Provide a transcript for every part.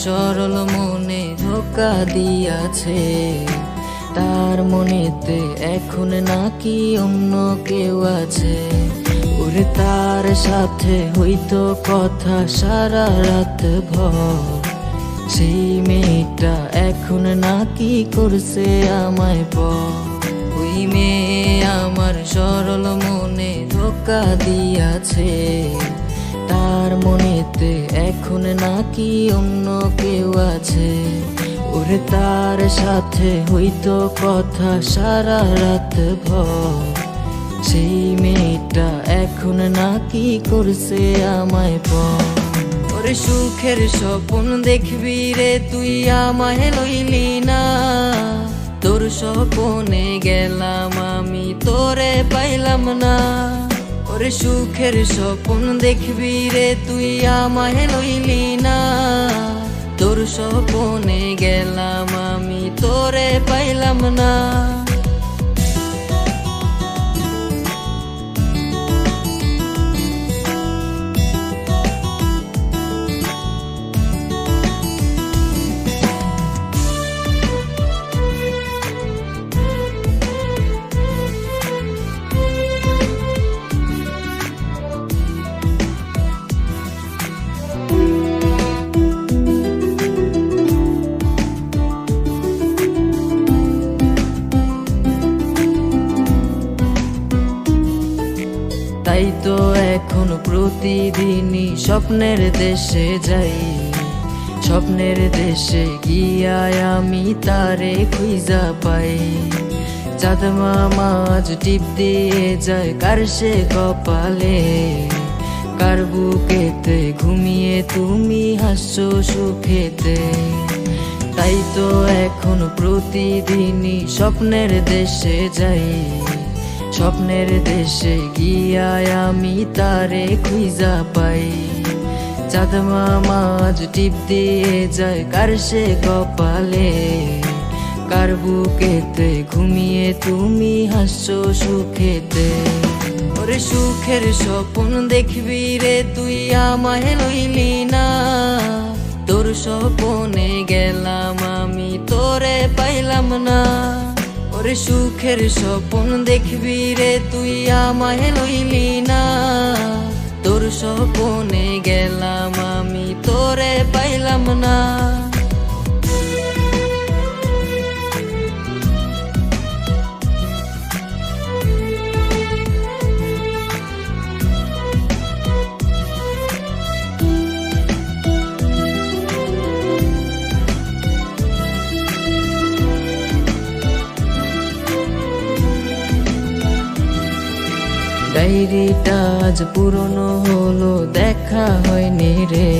সরল মনে ধোঁকা দিয়াছে, তার মনেতে এখন নাকি অন্য কেউ আছে। ওরে তার সাথে হইতো কথা সারা রাত ভর, সেই মেয়েটা এখন নাকি করছে আমায় পর। ওই মেয়ে আমার সরল মনে ধোঁকা দিয়াছে, তার মনেতে এখন নাকি অন্য কেউ আছে। ওরে তার সাথে হইতো কথা সারা রাত ভর, সেই মেয়েটা এখন নাকি করছে আমায় পর। ওরে সুখের স্বপ্ন দেখবি রে তুই আমায় লইলি না, তোর স্বপ্নে গেলাম আমি তোরে পাইলাম না। ওরে সুখের স্বপ্ন দেখবি রে তুই আমায় লইলি না, তোর স্বপ্নে গেলাম আমি তোরে পাইলাম না। তাই তো এখন প্রতিদিনই স্বপ্নের দেশে যাই, স্বপ্নের দেশে গিয়ায় আমি তারে খুঁজা পাই। চাঁদ মামা আজ টিপ দিয়ে যায় কার সে কপালে, কার বুকেতে ঘুমিয়ে তুমি হাসছো সুখেতে। তাই তো এখন প্রতিদিনই স্বপ্নের দেশে যাই, স্বপ্নের দেশে গিয়ায় আমি তারে খুঁজা পাই। চাঁদ মামা আজ টিপ দিয়ে যায় কার সে কপালে, কার বুকেতে ঘুমিয়ে তুমি হাসছো সুখেতে। ওরে সুখের স্বপ্ন দেখবি রে তুই আমায় লইলি না, তোর স্বপ্নে গেলাম আমি তোরে পাইলাম না। ওরে সুখের স্বপ্ন দেখবি রে তুই আমায় লইলি না, তোর স্বপ্নে গেলাম আমি তোরে পাইলাম না। ডায়েরিটা আজ পুরনো হলো দেখা হয়নি রে,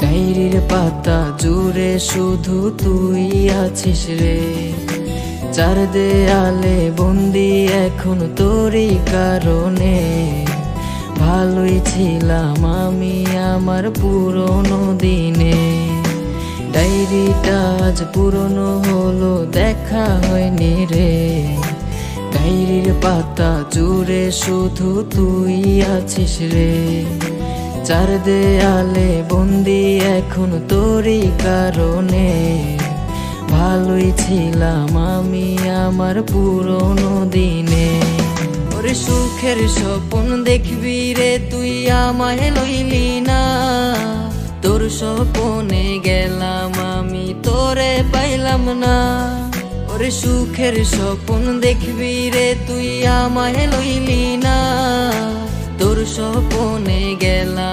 ডায়েরির পাতা জুড়ে শুধু তুই আছিস রে। চার দেয়ালে বন্দি এখন তোরই কারণে, ভালোই ছিলাম আমি আমার পুরনো দিনে। ডায়েরিটা আজ পুরনো হলো দেখা হয়নি রে, ডায়েরির পাতা জুড়ে শুধু তুই আছিস রে। চার দেয়ালে বন্দি এখন তোরই কারণে, ভালোই ছিলাম আমি আমার পুরনো দিনে। ওরে সুখের স্বপ্ন দেখবি রে তুই আমায় লইলি না, তোর স্বপ্নে গেলাম আমি তোরে পাইলাম না। ওরে সুখের স্বপ্ন দেখবি রে তুই আমায় লইলি না, তোর স্বপ্নে গেলাম